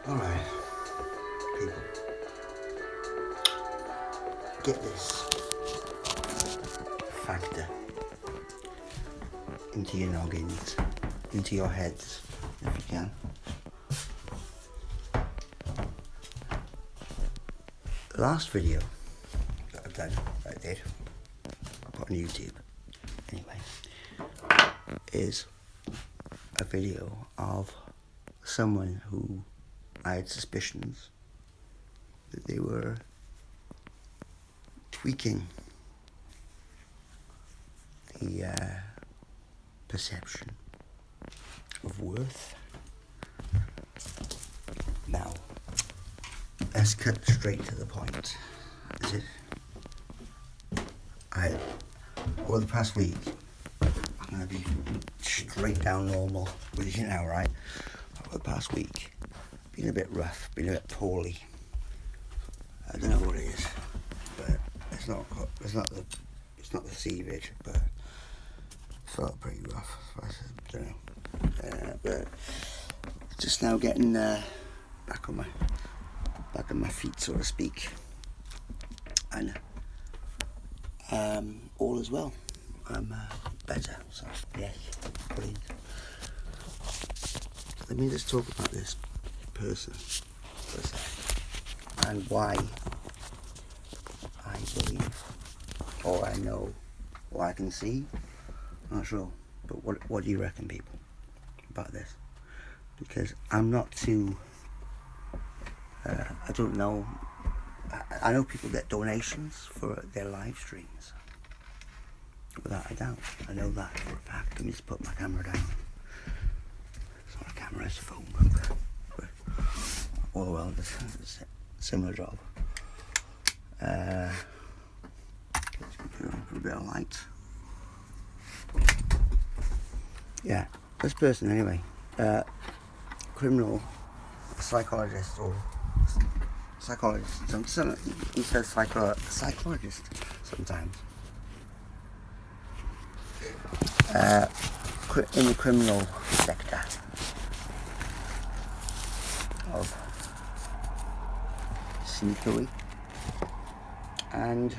Alright, people, get this factor into your noggins, into your heads, if you can. The last video that I've done, that I did, I put on YouTube, anyway, is a video of someone who I had suspicions that they were tweaking the perception of worth. Now, let's cut straight to the point. Is it? Over the past week, I'm going to be straight down normal with you now, right? Over the past week, been a bit rough, been a bit poorly. I don't know what it is, but it's not the seepage, but it felt pretty rough. I don't know, but just now getting back on my feet, so to speak, and all is well. I'm better, so yes, brilliant. Let me just talk about this person for a second, and why I believe, or I know, or I can see. I'm not sure, but what do you reckon, people, about this? Because I'm not too. I don't know. I know people get donations for their live streams. Without a doubt, I know that for a fact. Let me just put my camera down. It's not a camera, it's a phone. But all the world does a similar job. For a bit of light. Yeah, this person anyway. Criminal psychologist or psychologist. He says psychologist sometimes. In the criminal sector of sneakery and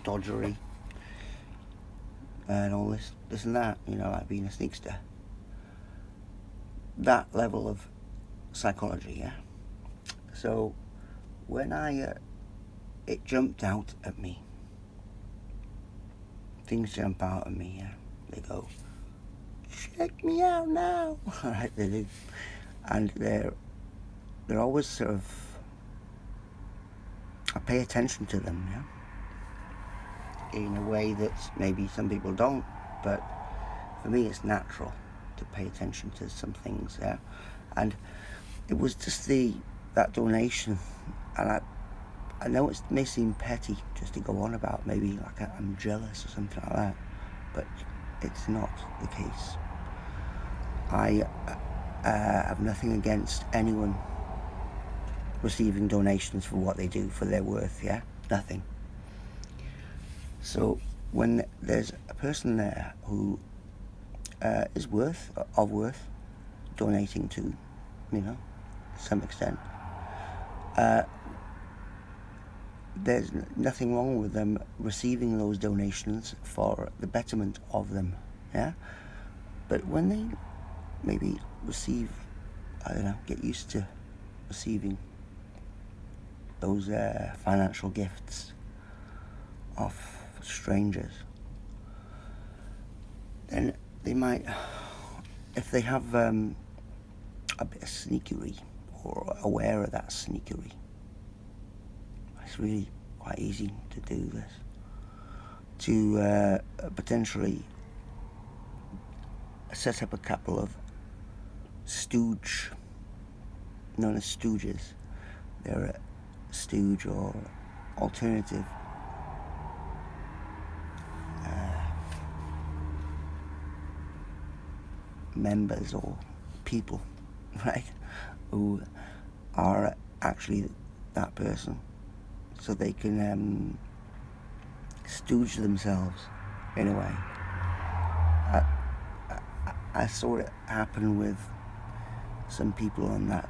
dodgery and all this and that, like being a sneakster. That level of psychology, yeah. So when it jumped out at me, things jump out at me, yeah. They go, check me out now. Alright, they do. And they're always sort of, I pay attention to them, yeah. In a way that maybe some people don't, but for me it's natural to pay attention to some things, yeah. And it was just that donation, and I know it may seem petty just to go on about, maybe like I'm jealous or something like that, but it's not the case. I have nothing against anyone receiving donations for what they do, for their worth, yeah? Nothing. So when there's a person there who is worth donating to, some extent, there's nothing wrong with them receiving those donations for the betterment of them, yeah? But when they maybe receive, get used to receiving those financial gifts of strangers, then they might, if they have a bit of sneakery, or aware of that sneakery, it's really quite easy to do this, to potentially set up a couple of known as stooges. They're a stooge or alternative members or people, right, who are actually that person, so they can stooge themselves in a way. I saw it happen with some people on that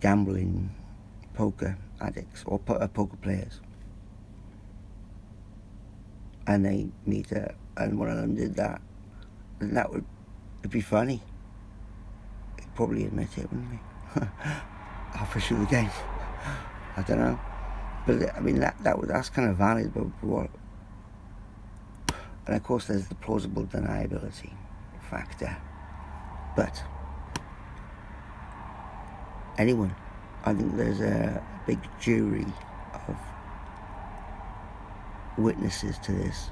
gambling poker addicts or poker players, and they meet up, and one of them did that, then that would it'd be funny. He'd probably admit it, wouldn't he? Halfway through the game. I don't know. But I mean, that's kind of valid, but what? And of course, there's the plausible deniability factor. But anyone, I think there's a big jury of witnesses to this.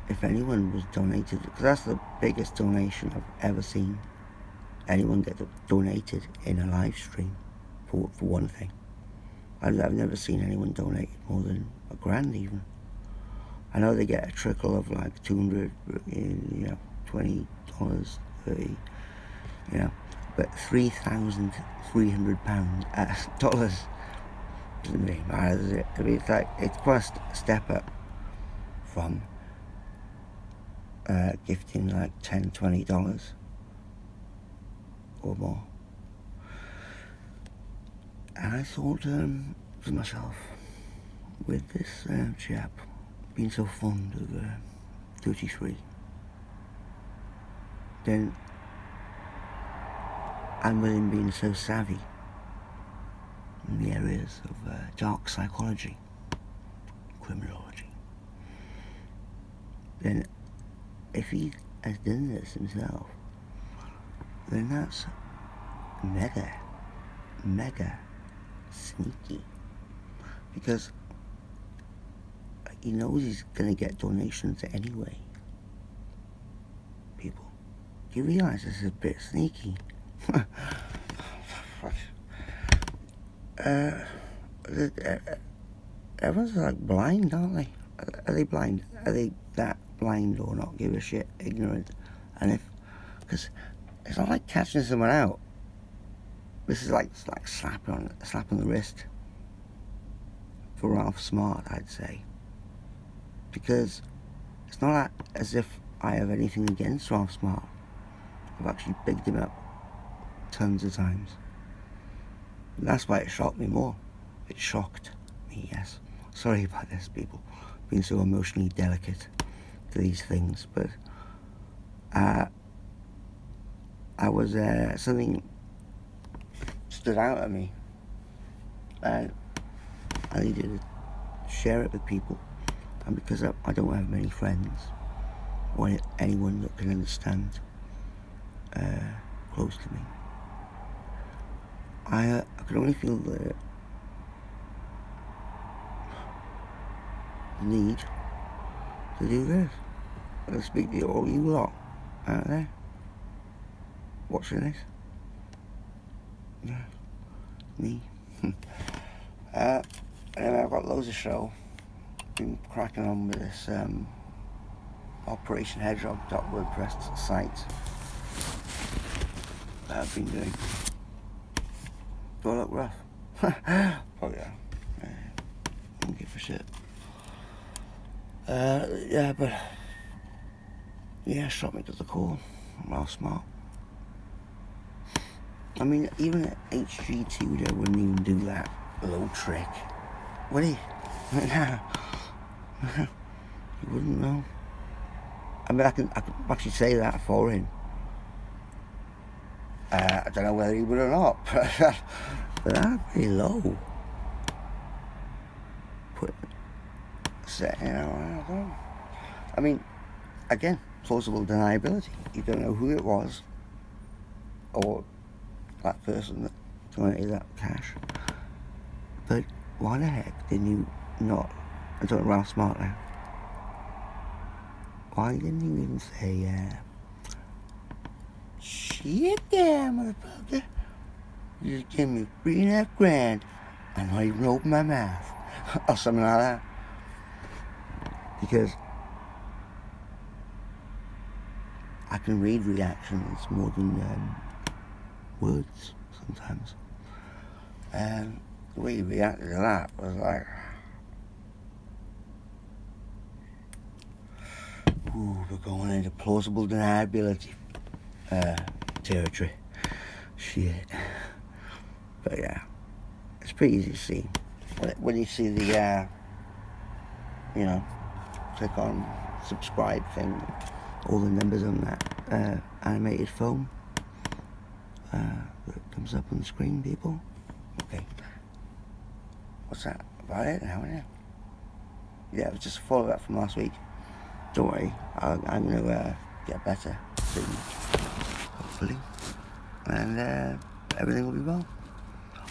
If anyone was donated, because that's the biggest donation I've ever seen anyone get donated in a live stream, for one thing. I've never seen anyone donate more than $1,000 even. I know they get a trickle of like $200, $20, $30, but £3,300 dollars doesn't really matter, does it? I mean, it's quite a step up from gifting like $10, $20 or more. And I thought to myself, with this chap being so fond of duty-free, then, and with him being so savvy in the areas of dark psychology, criminology, then if he has done this himself, then that's mega sneaky, because he knows he's going to get donations anyway. People, do you realise this is a bit sneaky? Everyone's like blind, aren't they? Are they blind? Are they that blind or not give a shit, ignorant? And because it's not like catching someone out. This is like slap on the wrist for Ralph Smart, I'd say, because it's not as if I have anything against Ralph Smart. I've actually bigged him up tons of times. And that's why it shocked me more. It shocked me, yes. Sorry about this, people, being so emotionally delicate to these things, but I was something stood out at me, and I needed to share it with people. And because I don't have many friends or anyone that can understand close to me, I could only feel the need to do this. I'll speak to all you lot out there watching this. Yeah, me. Anyway, I've got loads of show. Been cracking on with this Operation Hedgehog.wordpress site that I've been doing. Do I look rough? Oh yeah. Don't give a shit. Shot me to the core. Well, smart. I mean, even at HG2 they wouldn't even do that low trick, would he? You wouldn't know. I mean, I could actually say that for him. I don't know whether he would or not, but that's pretty low. I mean, again, plausible deniability. You don't know who it was, or that person that donated that cash. But why the heck didn't you not? I'm talking Ralph Smart now. Why didn't you even say, shit there, motherfucker. You just gave me $3.5 and I even opened my mouth. Or something like that. Because I can read reactions more than words sometimes. And the way he reacted to that was like, ooh, we're going into plausible deniability territory. Shit. But yeah, it's pretty easy to see. When you see the, click on subscribe thing, all the numbers on that animated film that comes up on the screen, people. Okay. What's that? About it now, isn't it? Yeah, it was just a follow-up from last week. Don't worry, I'm going to get better soon, hopefully. And everything will be well.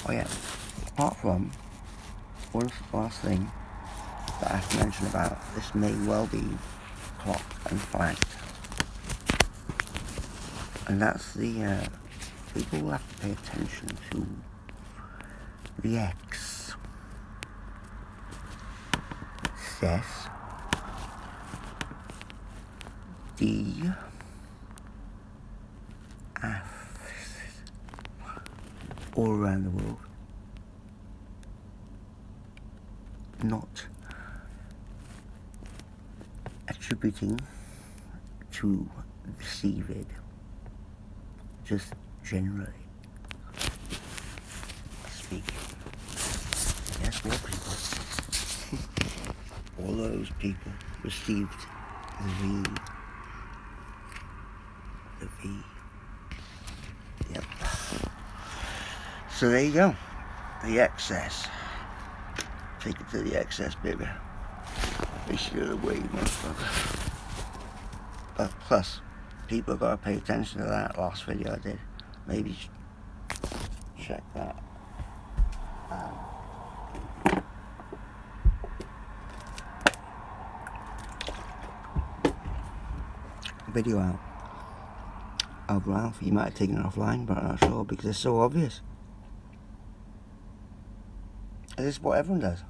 Oh yeah, apart from one last thing that I have to mention about this may well be clocked and flagged. And that's the, people will have to pay attention to the X. Says the Fs all around the world not attributing to the CVID, just generally speaking. Yes, more people. All those people received the V. Yep. So there you go. The excess. Take it to the excess, baby. Fish it away, motherfucker. But plus, people have got to pay attention to that last video I did. Maybe check that. Video out of Ralph. You might have taken it offline, but I'm not sure because it's so obvious. Is this what everyone does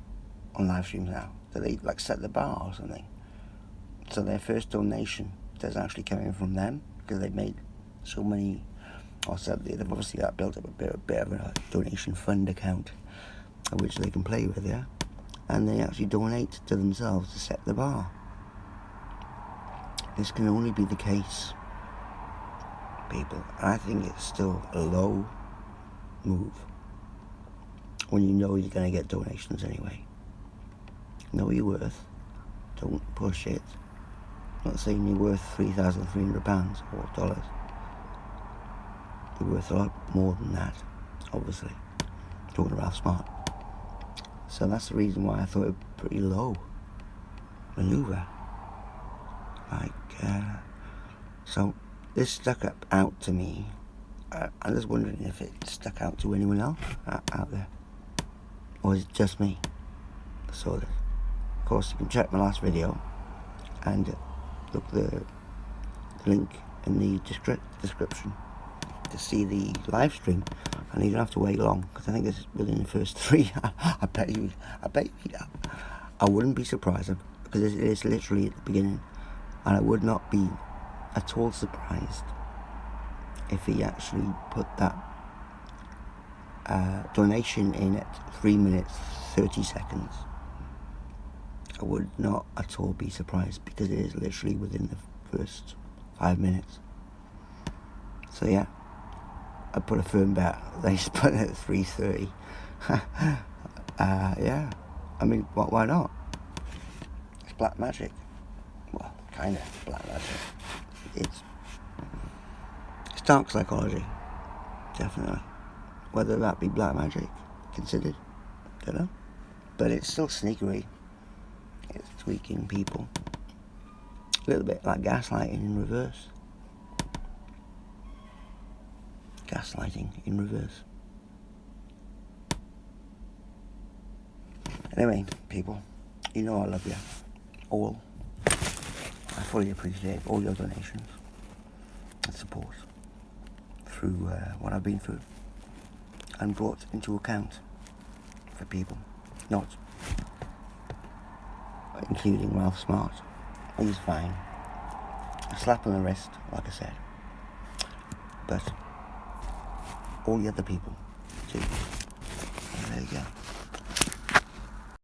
on live streams now? Do they like set the bar or something? So their first donation does actually come in from them because they've made so many. Also, they've obviously built up a bit of a donation fund account, which they can play with, yeah. And they actually donate to themselves to set the bar. This can only be the case, people. And I think it's still a low move when you know you're going to get donations anyway. Know your worth. Don't push it. I'm not saying you're worth £3,300 or dollars. You're worth a lot more than that, obviously. Talking about Smart. So that's the reason why I thought it was a pretty low maneuver. So this stuck out to me. I'm just wondering if it stuck out to anyone else out there, or is it just me that saw this? Of course, you can check my last video and look the link in the description to see the live stream, and you don't have to wait long because I think it's within the first 3. I bet you. I wouldn't be surprised because it is literally at the beginning. And I would not be at all surprised if he actually put that donation in at 3 minutes 30 seconds. I would not at all be surprised because it is literally within the first 5 minutes. So yeah, I put a firm bet that he's put it at 3:30. Yeah, I mean, why not? It's black magic. Well, kind of black magic. It's dark psychology, definitely. Whether that be black magic considered, don't know. But it's still sneakery. It's tweaking people. A little bit like gaslighting in reverse. Gaslighting in reverse. Anyway, people, you know I love you all. I fully appreciate all your donations and support through what I've been through and brought into account for people, not including Ralph Smart. He's fine. A slap on the wrist, like I said. But all the other people too. And there you go.